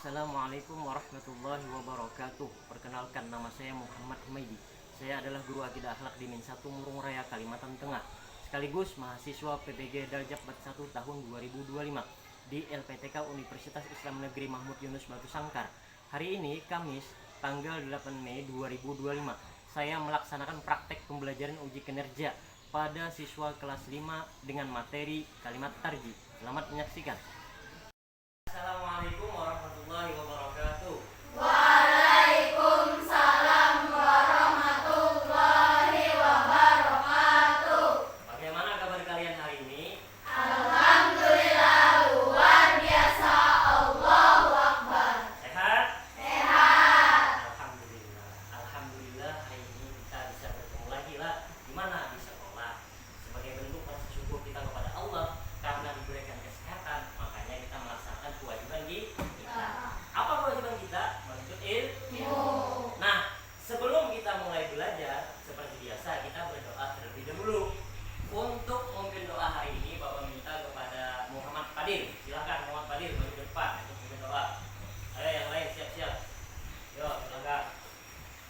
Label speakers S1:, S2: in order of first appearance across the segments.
S1: Assalamualaikum warahmatullahi wabarakatuh. Perkenalkan, nama saya Muhammad Humaydi. Saya adalah guru akidah akhlak di Min 1 Murung Raya, Kalimantan Tengah, sekaligus mahasiswa PPG Darjat 1 tahun 2025 di LPTK Universitas Islam Negeri Mahmud Yunus Batu Sangkar. Hari ini Kamis tanggal 8 Mei 2025, saya melaksanakan praktek pembelajaran uji kinerja pada siswa kelas 5 dengan materi kalimat tarji. Selamat menyaksikan. Assalamualaikum warahmatullahi wabarakatuh.
S2: Waalaikumsalam warahmatullahi wabarakatuh.
S1: Bagaimana kabar kalian hari ini?
S2: Alhamdulillah, luar biasa. Allahu Akbar.
S1: Sehat?
S2: Sehat.
S1: Alhamdulillah. Alhamdulillah hari ini kita bisa bertemu lagi lah. Gimana di sekolah? Sebagai bentuk rasa syukur kita kepada Allah karena diberikan kesehatan, makanya kita melaksanakan kewajiban kita. Apa kewajiban kita? Menuntut ilmu. Nah, sebelum kita mulai belajar, seperti biasa kita berdoa terlebih dahulu. Untuk memimpin doa hari ini, Bapak minta kepada Muhammad Fadir. Silakan Muhammad Fadir maju ke depan untuk memimpin doa. Ayo yang lain siap-siap. Yo, silakan.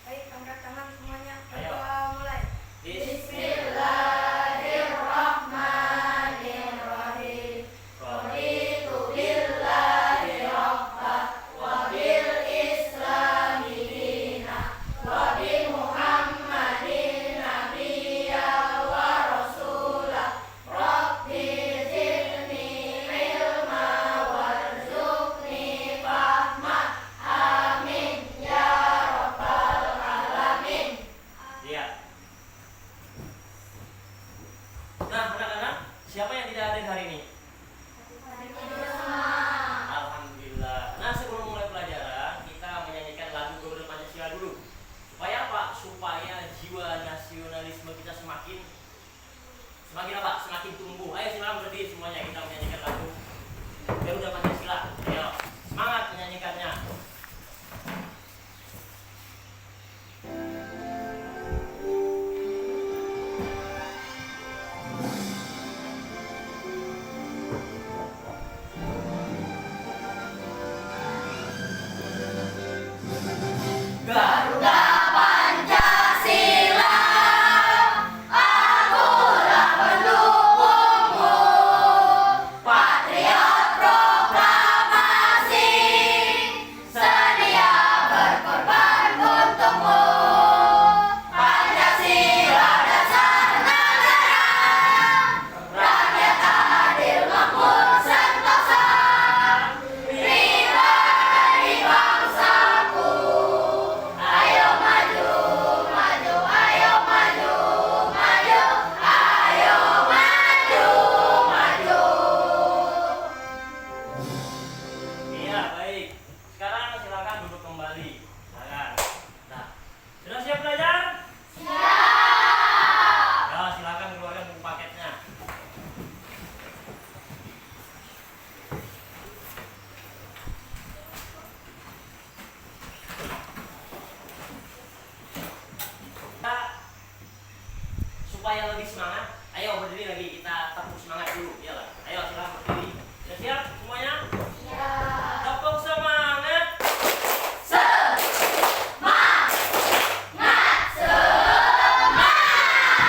S2: Baik, angkat tangan semuanya.
S1: Ayo.
S2: Berdoa mulai.
S1: Bismillahirrahmanirrahim.
S2: Raditu billahi rabba wa bil islami dina wa bi Muhammadin nabiyya wa rasulah. Rabbi zidni ilma warzuqni fahma. Amin ya rabbal alamin.
S1: Iya. Nah, anak-anak, siapa yang tidak hadir hari ini? Alhamdulillah. Nah, sebelum mulai pelajaran, kita menyanyikan lagu Garuda Pancasila dulu. Supaya apa? Supaya jiwa nasionalisme kita semakin apa? Semakin tumbuh. Ayo silakan berdiri semuanya, kita menyanyikan lagu Garuda Pancasila. Ayo, semangat menyanyikannya.
S2: Garuda Pancasila, akulah pendukungmu, patriot proklamasi, sedia berkorban untukmu. Pancasila dasar negara, rakyat adil makmur sentosa, pribadi bangsaku. Ayo maju, maju, ayo maju, maju, ayo maju, maju.
S1: Iya, baik. Sekarang silakan duduk kembali. Silakan. Nah, sudah siap belajar?
S2: Siap.
S1: Ya, silakan keluarkan buku paketnya. Kita supaya lebih semangat, ayo berdiri lagi, kita tepuk semangat dulu. Iyalah. Ayo silakan berdiri. Sudah siap semuanya?
S2: Siap.
S1: Tepuk semangat.
S2: Semangat,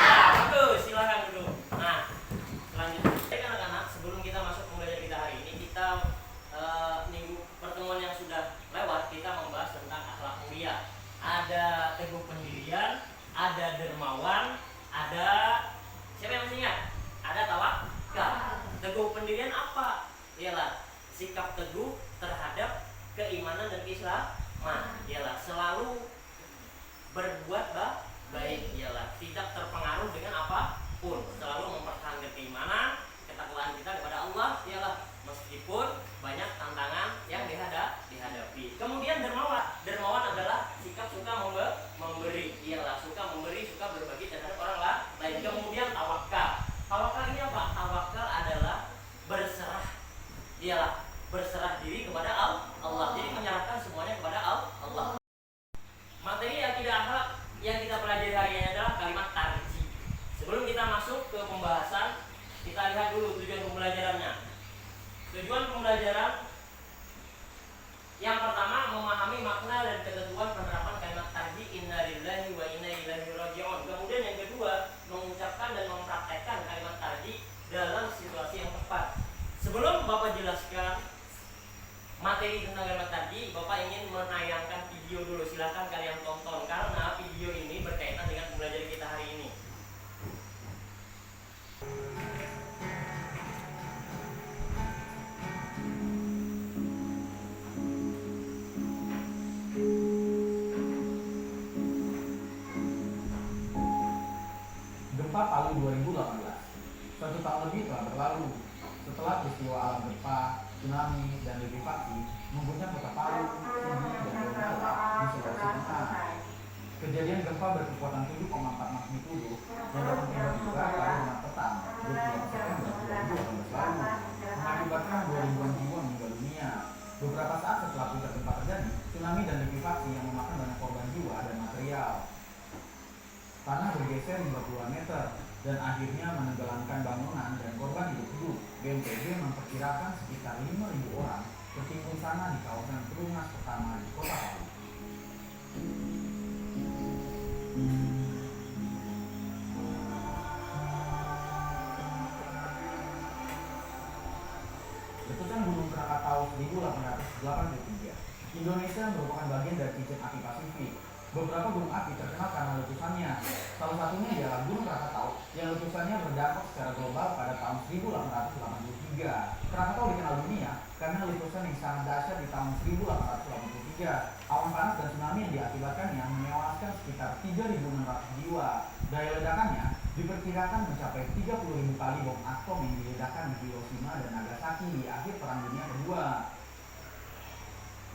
S1: Ya, bagus. Silakan duduk. Nah, selanjutnya, baik anak-anak, sebelum kita masuk pembelajaran kita hari ini, kita minggu pertemuan yang sudah lewat, kita membahas tentang akhlak mulia. Ada teguh pendirian, ada dermawan, ada siapa yang masih ingat? Ada tawakal. Teguh pendirian apa? Ialah sikap teguh terhadap keimanan dan keislaman. Ialah selalu berbuat baik, ialah tidak terpengaruh dengan apapun, selalu mempertahankan keimanan, ketakwaan kita kepada Allah, ialah meskipun banyak tantangan yang dihadapi. Kemudian dermawan adalah sikap suka memberi, ialah suka memberi, suka berbagi terhadap orang lain. Kemudian tawakal ini apa? Tawakal adalah berserah, ialah berserah diri kepada Allah, jadi menyerahkan semuanya kepada Allah. Materi akidah akhlak yang kita pelajari hari ini adalah kalimat tarji. Sebelum kita masuk ke pembahasan, kita lihat Yang pertama, memahami makna dan ketentuan penerapan kalimat tarji inna lillahi wa inna ilaihi raji'un. Kemudian yang kedua, mengucapkan dan mempraktekkan kalimat tarji dalam situasi yang tepat. Sebelum Bapak jelaskan materi tentang kalimat tarji, Bapak ingin menayangkan video dulu. Silahkan kalian tonton karena video ini berkaitan dengan pembelajaran kita hari ini.
S3: Gempa Palu 2018. 1 tahun lebih telah berlalu setelah peristiwa alam gempa, tsunami, dan likuifaksi mengguncang kota Palu, Sigi, dan Donggala di Sulawesi Tengah. Kejadian gempa berkekuatan 7,4 magnitudo yang datang tiba-tiba pada Jumat petang 28 September 2018 lalu mengakibatkan 2.000-an jiwa meninggal dunia. Beberapa saat setelah puncak gempa terjadi, tsunami dan likuifaksi yang memakan banyak korban jiwa dan material. Tanah bergeser hingga puluhan meter dan akhirnya menenggelamkan bangunan dan korban hidup-hidup. BNPB memperkirakan sekitar 5.000 orang tertimbun sana di kawasan Perumnas pertama di Kota Palu. Letusan Gunung Krakatau 1883. Indonesia merupakan bagian dari cincin api Pasifik. Beberapa gunung api terkenal karena letusannya. Salah satunya ialah Gunung Krakatau yang letusannya berdampak secara global pada tahun 1883. Krakatau dikenal dunia karena letusan yang sangat dahsyat di tahun 1883. Awan panas dan tsunami yang diakibatkannya menewaskan sekitar 3.600 jiwa. Daya ledakannya diperkirakan mencapai 30.000 kali bom atom yang diledakkan di Hiroshima dan Nagasaki di akhir Perang Dunia Kedua.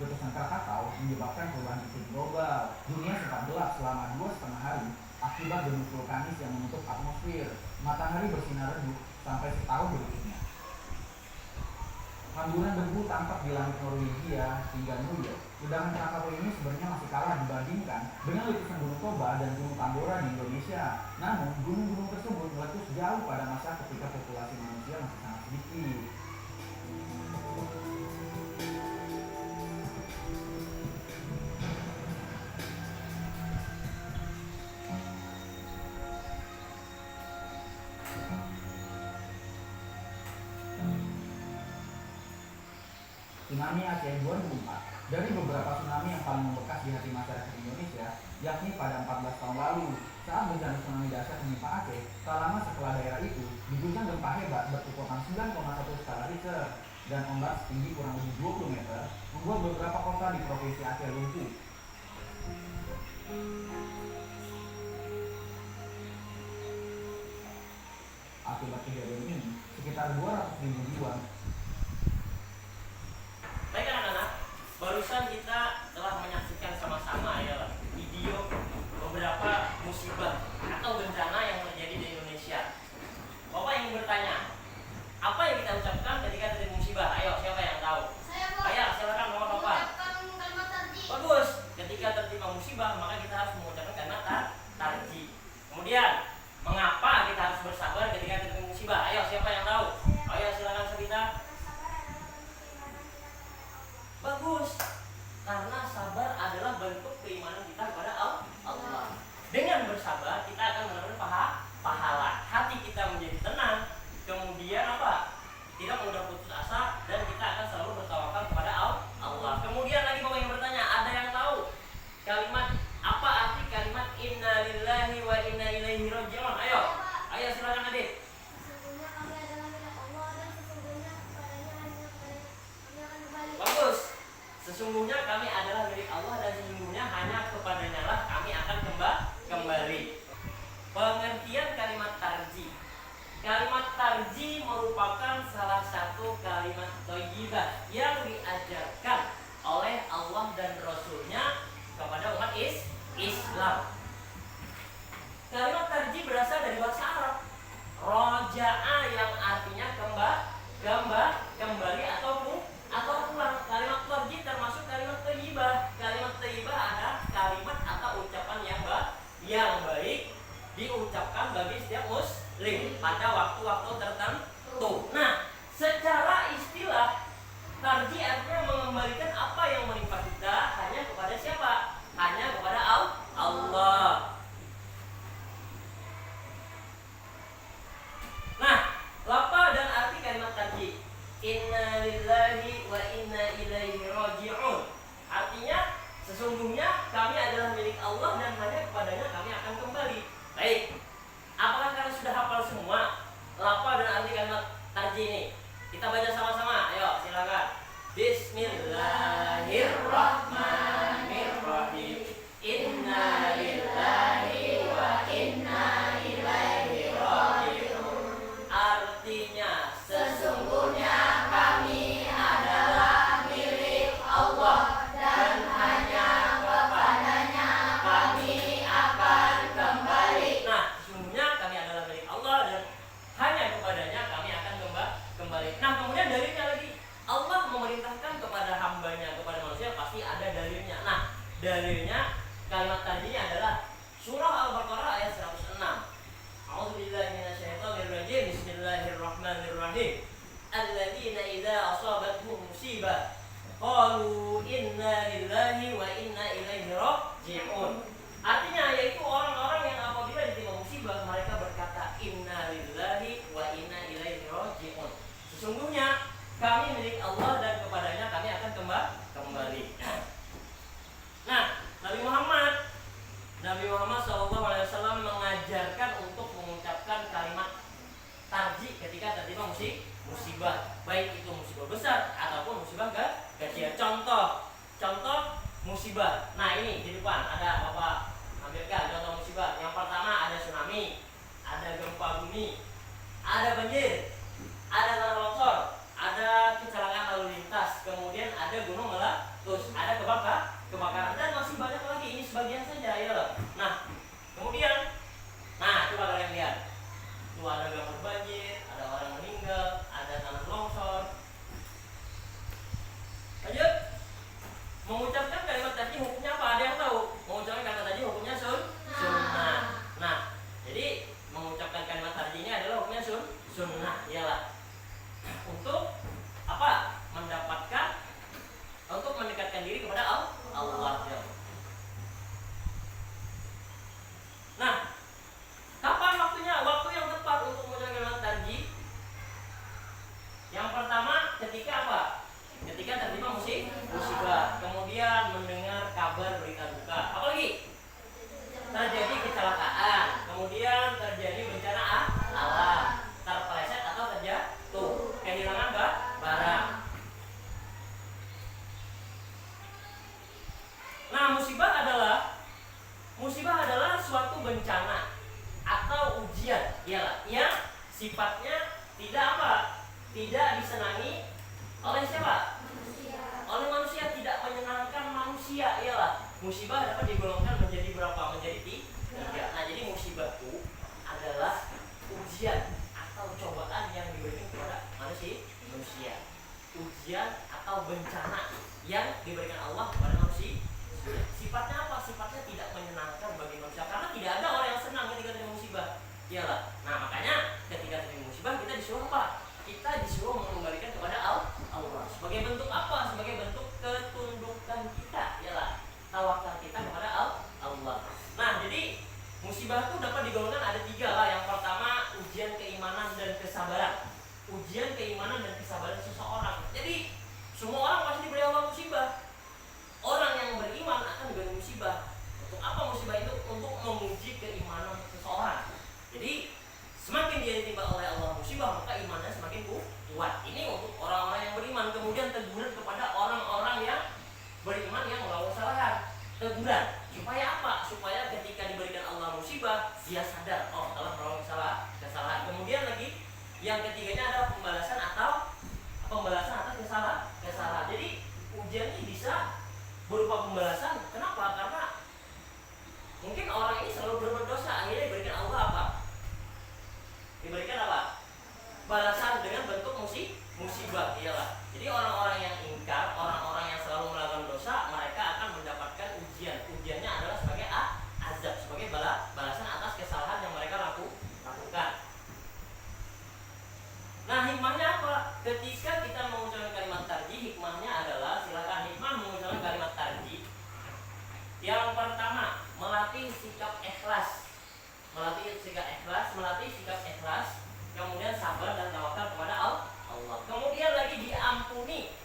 S3: Letusan Krakatau menyebabkan perubahan iklim global. Dunia sempat gelap selama 2,5 hari akibat debu vulkanis yang menutup atmosfer. Matahari bersinar redup sampai setahun berikutnya. Hamburan debu tampak di langit Norwegia hingga New York. Ledakan Krakatau ini sebenarnya masih kalah dibandingkan dengan letusan Gunung Toba dan Gunung Tambora di Indonesia. Namun, gunung-gunung tersebut meletus jauh pada masa ketika populasi manusia masih sangat sedikit. Tsunami Aceh 2004. Dari beberapa tsunami yang paling membekas di hati masyarakat Indonesia, yakni pada 14 tahun lalu, saat bencana tsunami dahsyat menimpa Aceh, tak lama setelah daerah itu diguncang gempa hebat berkekuatan 9,1 skala Richter dan ombak setinggi kurang lebih 20 meter, membuat beberapa kota di provinsi Aceh lumpuh. Akibat kejadian ini, sekitar 200.000 jiwa.
S1: Baik anak-anak, barusan kita telah menyaksikan sama-sama ya video beberapa musibah atau bencana yang terjadi di Indonesia. Bapak ingin bertanya, apa yang kita ucapkan ketika terjadi musibah? Ayo, siapa yang tahu?
S2: Saya mau
S1: Ayo, silakan Bapak.
S2: mengucapkan kalimat tarji.
S1: Bagus. Ketika tertimpa musibah, maka kita harus mengucapkan kalimat tarji. Kemudian, mengapa kita harus bersabar ketika tertimpa musibah? Ayo, siapa yang tahu? Ayo, silakan Sabita. Bagus, karena sabar adalah bentuk keimanan kita kepada Allah. Dengan bersabar kita akan mendapatkan pahala. Hati kita menjadi tenang. Kemudian apa? Tidak mudah putus asa dan kita akan selalu bertawakal kepada Allah. Kemudian lagi Bapak yang bertanya, ada yang tahu kalimat apa arti kalimat inna lillahi wa inna ilaihi raji'un? Ayo silakan Adik.
S2: Sesungguhnya kami adalah milik Allah dan sesungguhnya kepadanya hanya kami akan kembali.
S1: Bagus. Sesungguhnya kami adalah milik Allah dan sesungguhnya hanya kepadanya lah kami akan kembali. Pengertian kalimat tarji. Kalimat tarji merupakan salah satu kalimat thayyibah yang diajarkan oleh Allah dan Rasul-Nya kepada umat Islam. Kalimat tarji berasal dari bahasa Arab. Roja'a yang artinya kembali atau pulang. Kalimat tarji termasuk kalimat thayyibah. Kalimat thayyibah adalah kalimat atau ucapan yang baik diucapkan bagi setiap muslim pada waktu-waktu tertentu. Nah, secara istilah tarji artinya sesungguhnya kami adalah milik Allah dan hanya kepadanya kami akan kembali. Nah, sesungguhnya kami adalah milik Allah dan hanya kepadanya kami akan kembali. Nah, kemudian dalilnya lagi, Allah memerintahkan kepada hambanya, kepada manusia, pasti ada dalilnya. Nah, dalilnya kalimat tadinya adalah surah Al-Baqarah ayat 106. A'udzubillahi minasyaitonirrajim. Bismillahirrahmanirrahim. Alladzina idza asabatuhum musibah qalu inna lillahi wa inna ilaihi raji'un. Artinya yaitu orang-orang yang apabila ditimpa musibah mereka berkata inna lillahi wa inna ilaihi raji'un. Sesungguhnya kami milik Allah dan kepadanya kami akan kembali. Nah, Nabi Muhammad SAW mengajarkan untuk mengucapkan kalimat tarji ketika tertimpa musibah, baik itu musibah besar ataupun musibah kecil. Contoh musibah. Nah, ini di depan ada Bapak ambilkan contoh musibah. Yang pertama ada tsunami, ada gempa bumi, ada banjir, ada tanah longsor, ada kecelakaan lalu lintas, kemudian ada gunung meletus, ada kebakaran dan masih banyak lagi. Ini sebagian saja ya loh. Nah, kemudian coba kalian lihat. Tuh ada gambar banjir, ada orang meninggal, ada tanah longsor. Lanjut. Mengucapkan kalimat tadi hukumnya apa? Ada yang tahu? Mengucapkan kalimat tadi hukumnya sunnah. Nah, jadi mengucapkan kalimat tadi ini adalah hukumnya sunnah, iyalah. Untuk apa? Untuk mendekatkan diri kepada Allah. Nah, kapan waktunya? Waktu yang tepat untuk mengucapkan kalimat tarji. Yang pertama ketika apa? Ketika tertimpa musibah. Kemudian mendengar kabar berita duka. Apalagi? Terjadi kecelakaan. Kemudian terjadi bencana alam. Terpeleset atau terjatuh. Kehilangan barang. Nah, musibah adalah suatu bencana atau ujian, iyalah, yang sifatnya tidak disenangi oleh siapa? Oleh manusia, tidak menyenangkan manusia, iyalah. Musibah dapat digolongkan menjadi berapa? Menjadi 3. Nah, jadi musibah itu adalah ujian atau cobaan yang diberikan kepada manusia. Ujian atau bencana yang diberikan Allah kepada manusia. Sifatnya apa? Sifatnya tidak menyenangkan bagi manusia karena tidak ada orang yang senang ketika terjadi musibah. Iyalah. Nah, makanya ketika terjadi musibah kita disuruh apa? Kita disuruh mengembalikan kepada Allah. Sebagai bentuk apa? Sebagai bentuk ketundukan kita. Iyalah. Tawakal kita kepada Allah. Nah, jadi musibah itu dapat digolongkan ada 3 lah. Yang pertama ujian keimanan dan kesabaran. Ujian keimanan dan kesabaran seseorang. Jadi semua orang pasti diberi Allah musibah. Orang yang beriman akan diberi musibah. Untuk apa musibah itu? Untuk menguji keimanan seseorang. Jadi semakin dia ditimpa oleh Allah musibah, maka imannya semakin kuat. Ini untuk orang-orang yang beriman. Kemudian teguran kepada orang-orang yang beriman yang melakukan kesalahan. Teguran supaya apa? Supaya ketika diberikan Allah musibah, dia sadar, oh telah melakukan kesalahan. Kemudian lagi yang ketiganya adalah pembalasan atas kesalahan. Jadi ujian ini bisa berupa pembalasan. Kenapa? Karena mungkin orang ini selalu berbuat dosa, akhirnya diberikan Allah apa? Diberikan apa? Balasan dengan bentuk musibah, iyalah. Jadi orang-orang yang ingkar, orang-orang yang selalu melakukan dosa, mereka akan mendapatkan ujian. Ujiannya adalah sebagai azab, sebagai balasan atas kesalahan yang mereka lakukan. Nah, hikmahnya apa? Ketika kita mengucapkan kalimat tarji, hikmahnya adalah, silakan hikmah mengucapkan kalimat tarji. Yang pertama, melatih sikap ikhlas. Kemudian sabar dan tawakal kepada Allah. Kemudian lagi diampuni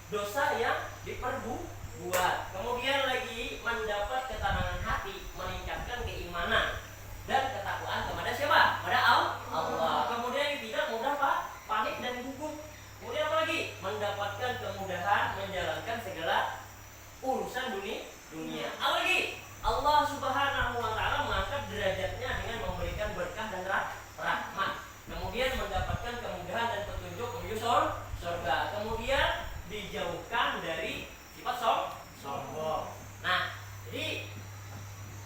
S1: dosa yang diperbuat. Kemudian lagi mendapat ketenangan hati, meningkatkan keimanan dan ketakwaan kepada siapa? Pada Allah. Kemudian tidak mudah panik dan gugup. Kemudian apa lagi? Mendapatkan kemudahan menjalankan segala urusan dunia. Apalagi Allah Subhanahu wa taala mengangkat derajatnya dengan memberikan berkah dan rahmat. Kemudian mendapatkan kemudahan dan petunjuk menuju surga. Kemudian dijauhkan dari sifat sombong. Nah, jadi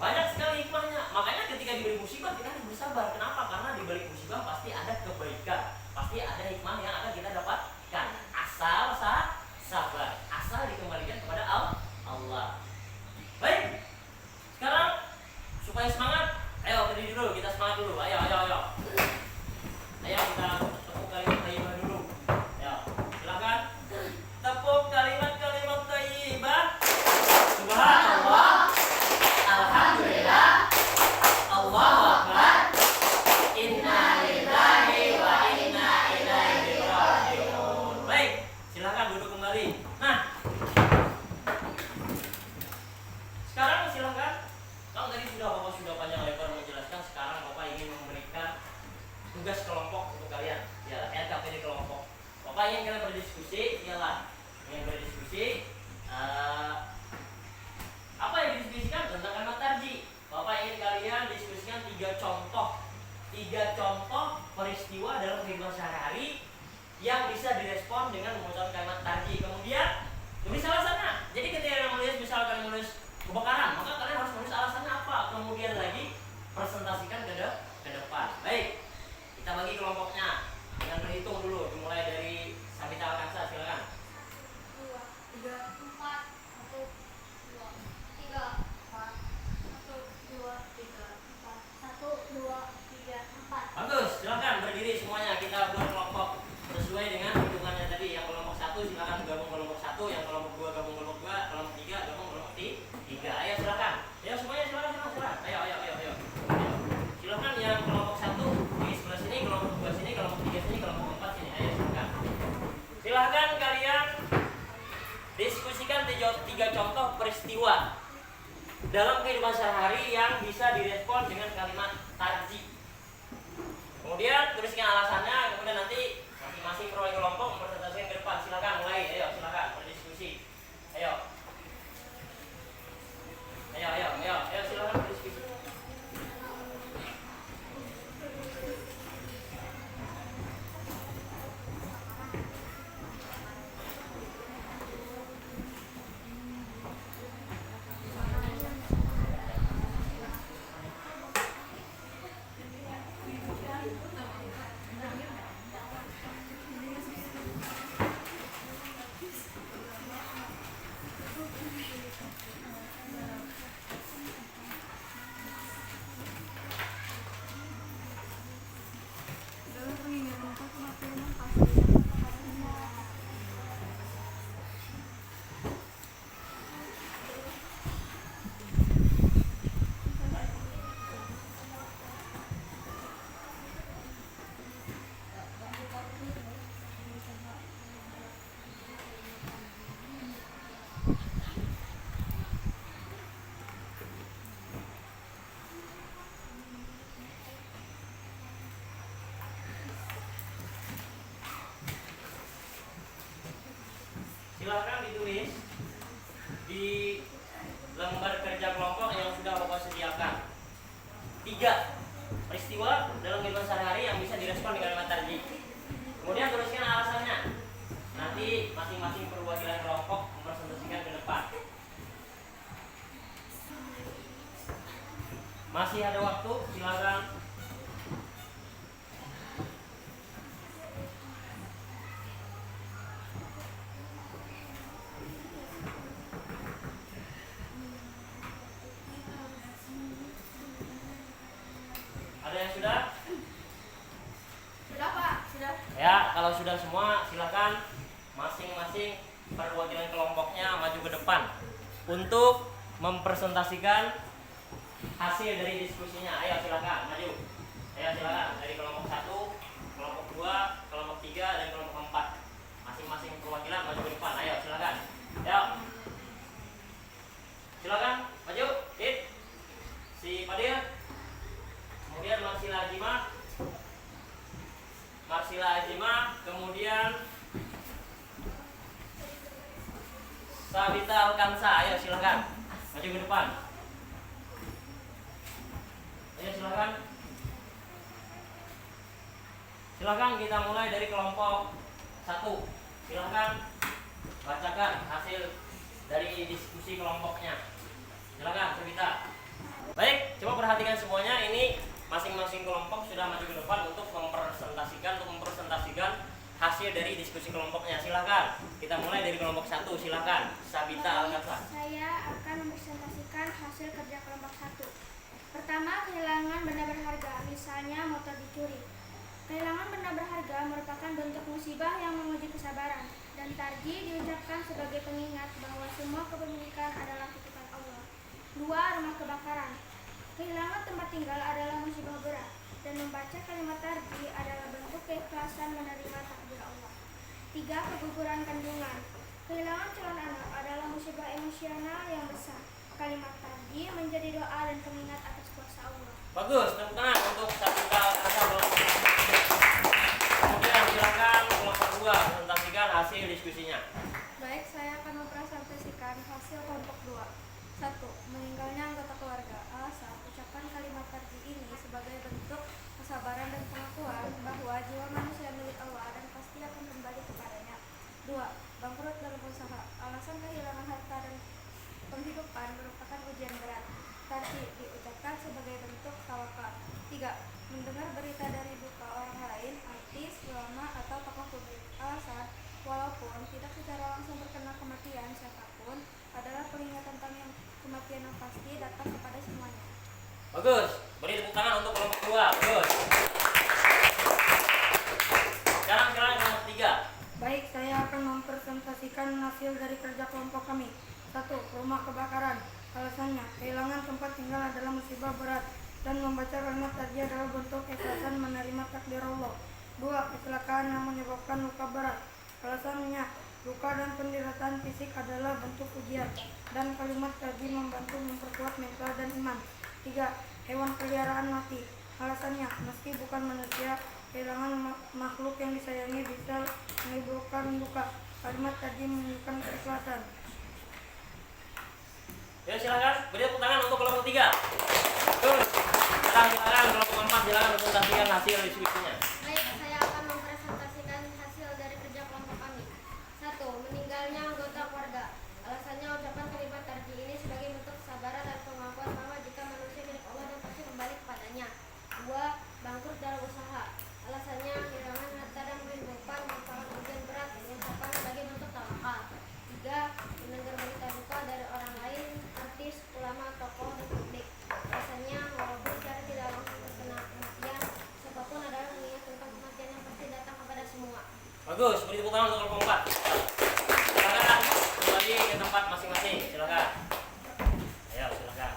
S1: banyak sekali hikmahnya. Makanya ketika diberi musibah kita harus bersabar. Kenapa? Karena dibalik musibah pasti ada kebaikan, pasti ada hikmah yang akan kita dapatkan. Asal sabar, asal dikembalikan kepada Allah. Baik. Sekarang supaya semangat, ayo berdiri dulu, kita semangat dulu. Ayo. Ayo kita tepuk kalimat thayyibah dulu. Ayo, silakan. Tepuk kalimat-kalimat thayyibah. Subhanallah. Alhamdulillah. Allahu Akbar. Inna lillahi wa inna ilaihi raji'un. Baik, silakan duduk kembali. Nah, sekarang silakan. Kalau tadi Bapak sudah panjang lebar menjelaskan, sekarang Bapak ingin memberikan tugas kelompok untuk kalian. Ya, LKPD kelompok. Bapak ingin kalian berdiskusi, iyalah. Ingin berdiskusi apa yang didiskusikan tentang kalimat tarji. Bapak ingin kalian diskusikan 3 contoh peristiwa dalam kehidupan sehari-hari yang bisa direspon dengan mengucapkan kalimat tarji. Kemudian tulis alasannya. Jadi ketika kalian menulis, misalkan menulis kebakaran, maka kalian harus menulis alasannya apa. Kemudian lagi presentasikan ke depan. Baik, kita bagi kelompoknya dengan berhitung dulu. Dimulai dari Sabita Alkansa, silakan.
S2: 2, 3, 4, 1, 2, 3, 4, 1, 2, 3, 4, 1, 2, 3, 4.
S1: Bagus, silakan berdiri semuanya. Kita buat kelompok sesuai dengan hitungannya tadi. Yang kelompok 1 silakan gabung kelompok 1, yang kelompok 2 gabung kelompok 2, kelompok 3 gabung kelompok 3. Ayo silakan. Ayo semuanya silakan. Ayo. Silakan yang kelompok 1 di sebelah sini, kelompok 2 sini, kelompok 3 sini, kelompok 4 sini. Ayo silakan. Silakan kalian diskusikan 3 contoh peristiwa dalam kehidupan sehari-hari yang bisa direspon dengan kalimat tarji. Kemudian tuliskan alasannya, kemudian nanti masing-masing perwakilan kelompok mempresentasikan ke depan. Silakan mulai. Ayo silakan berdiskusi. Ayo silakan berdiskusi. Silakan ditulis di lembar kerja kelompok yang sudah Bapak sediakan. 3 peristiwa dalam kehidupan sehari-hari yang bisa direspon dengan kalimat tarji. Kemudian tuliskan alasannya. Nanti masing-masing perwakilan kelompok mempresentasikan ke depan. Masih ada waktu, silakan. Ada yang sudah?
S2: Sudah, Pak. Sudah.
S1: Ya, kalau sudah semua silakan masing-masing perwakilan kelompoknya maju ke depan untuk mempresentasikan hasil dari diskusinya. Ayo silakan maju. Ayo silakan dari kelompok 1, kelompok 2, kelompok 3 dan kelompok 4. Masing-masing perwakilan maju ke depan. Ayo silakan. Ayo. Silakan maju. Hit. Si Fadil. Kemudian Marsila Azimah, kemudian Sabita Alkansa. Ayo silakan maju ke depan. Ayo silakan. Silakan kita mulai dari kelompok 1. Silakan bacakan hasil dari diskusi kelompoknya. Silakan Sugita. Baik, coba perhatikan semuanya. Ini masing-masing kelompok sudah maju ke depan untuk mempresentasikan hasil dari diskusi kelompoknya. Silakan. Kita mulai dari kelompok 1. Silakan. Sabita Al-Kafa.
S2: Saya akan mempresentasikan hasil kerja kelompok 1. Pertama, kehilangan benda berharga, misalnya motor dicuri. Kehilangan benda berharga merupakan bentuk musibah yang menguji kesabaran, dan tarji diucapkan sebagai pengingat bahwa semua kepemilikan adalah titipan Allah. 2. Rumah kebakaran. Kehilangan tempat tinggal adalah musibah berat, dan membaca kalimat tarji adalah bentuk keikhlasan menerima takdir Allah. 3. Keguguran kandungan. Kehilangan calon anak adalah musibah emosional yang besar. Kalimat tarji menjadi doa dan pengingat atas kuasa Allah.
S1: Bagus, tepuk tangan untuk Sabita Al-Kafa. Kemudian silakan kelompok 2 presentasikan hasil diskusinya.
S2: Baik, saya akan mempresentasikan hasil kelompok 2. 1. Meninggalnya anggota keluarga. Alasan ucapan kalimat tarji ini sebagai bentuk kesabaran dan pengakuan bahwa jiwa manusia milik Allah dan pasti akan kembali kepadanya. 2. Bangkrut dalam usaha. Alasan kehilangan harta dan penghidupan merupakan ujian berat. Tarji diucapkan sebagai bentuk tawakal. 3. Mendengar berita dari duka orang lain, artis, ulama, atau tokoh publik. Alasan, walaupun tidak secara langsung terkena kematian siapapun, adalah pengingat tentang yang kematian yang pasti datang kepada semuanya.
S1: Bagus, beri tepuk tangan untuk kelompok 2. Bagus. Sekarang kelompok 3.
S4: Baik, saya akan mempresentasikan hasil dari kerja kelompok kami. 1. Rumah kebakaran. Alasannya, kehilangan tempat tinggal adalah musibah berat, dan membaca kalimat tarji adalah bentuk keikhlasan menerima takdir Allah. 2. Kecelakaan yang menyebabkan luka berat. Alasannya, luka dan penderitaan fisik adalah bentuk ujian, dan kalimat tarji membantu memperkuat mental dan iman. 3. Hewan peliharaan mati. Alasannya, meski bukan manusia, kehilangan makhluk yang disayangi bisa menimbulkan luka. Kalimat tarji menunjukkan keikhlasan.
S1: Ya, silakan beri tepuk tangan untuk kelompok 3. Terus, silakan kelompok 4 silakan presentasikan hasil diskusinya.
S2: Baik, saya akan mempresentasikan hasil dari kerja kelompok kami. 1. Meninggalnya anggota keluarga. Alasannya ucapan kalimat tarji ini sebagai bentuk kesabaran dan pengakuan bahwa jika manusia milik Allah dan pasti kembali kepadanya. 2. Bangkrut dalam usaha. Alasannya kehilangan harta dan kehidupan merupakan ujian berat yang diucapkan sebagai bentuk tawakal. 3. Mendengar berita duka dari orang lain, artis, ulama, tokoh, dan publik. Alasannya walaupun secara tidak langsung terkena kematian, siapapun adalah mengingat tentang kematian yang pasti datang kepada semua.
S1: Bagus, beri tepuk tangan untuk kelompok 4. Silakan kembali ke tempat masing-masing. Silakan. Ayo, silakan.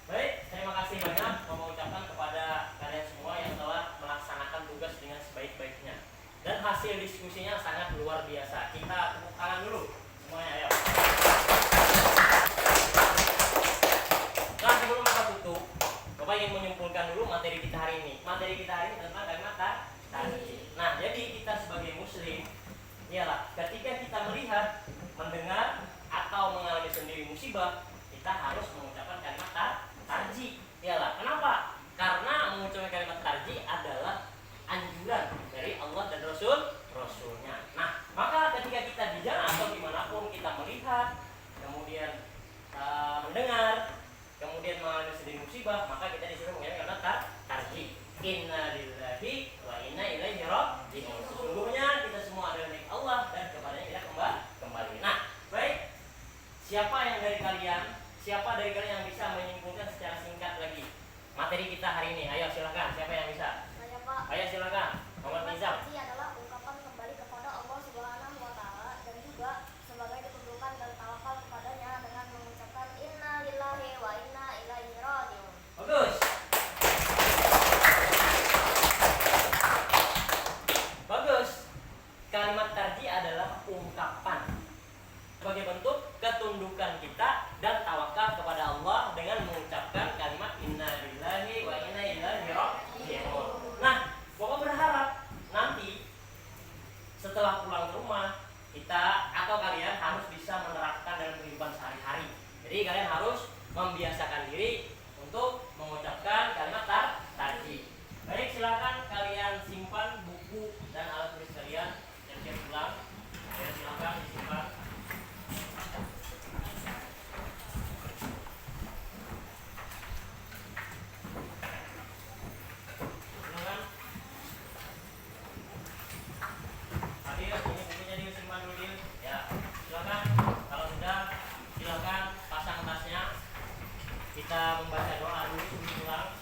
S1: Baik, terima kasih banyak mengucapkan kepada kalian semua yang telah melaksanakan tugas dengan sebaik-baiknya. Dan hasil diskusinya sangat luar biasa. Kita tepuk tangan dulu semuanya, ayo. Nah, sebelum kita tutup, Bapak ingin menyimpulkan dulu materi kita hari ini. Materi kita hari ini tentang kalimat tarji. Nah, jadi kita sebagai muslim, ialah ketika kita melihat, mendengar, atau mengalami sendiri musibah, kita harus mengucapkan kalimat tarji. Ialah kenapa? Karena mengucapkan kalimat tarji adalah anjuran dari Allah dan Rasulnya. Nah, maka ketika kita di jalan atau dimanapun kita melihat, kemudian mendengar, kemudian mengalami sendiri musibah, maka kita disuruh mengucapkan kalimat tarji. Inna lillahi wa inna ilaihi raji'un. Sesungguhnya kita semua adalah milik Allah dan kepadanya kita kembali. Nah, baik. Siapa dari kalian yang bisa menyimpulkan secara singkat lagi materi kita hari ini? Ayo silakan. Siapa yang bisa?
S2: Saya, Pak.
S1: Ayo silakan. Muhammad Nizam.
S2: Tarji adalah ungkapan kembali kepada Allah Subhanahu wa taala dan juga sebagai ketundukan dan tawakal kepadanya dengan mengucapkan inna lillahi wa inna ilaihi raji'un.
S1: Bagus. Bagus. Kalimat tarji adalah ungkapan sebagai bentuk ketundukan kita dan tawakal kepada Allah dengan mengucapkan kalimat inna lillahi wa inna ilaihi raji'un. Nah, Bapak berharap nanti setelah pulang ke rumah kita atau kalian harus bisa menerapkan dalam kehidupan sehari-hari. Jadi kalian harus membiasakan diri untuk mengucapkan kalimat tarji. Baik, silakan kalian kita membaca doa dulu sebelum pulang.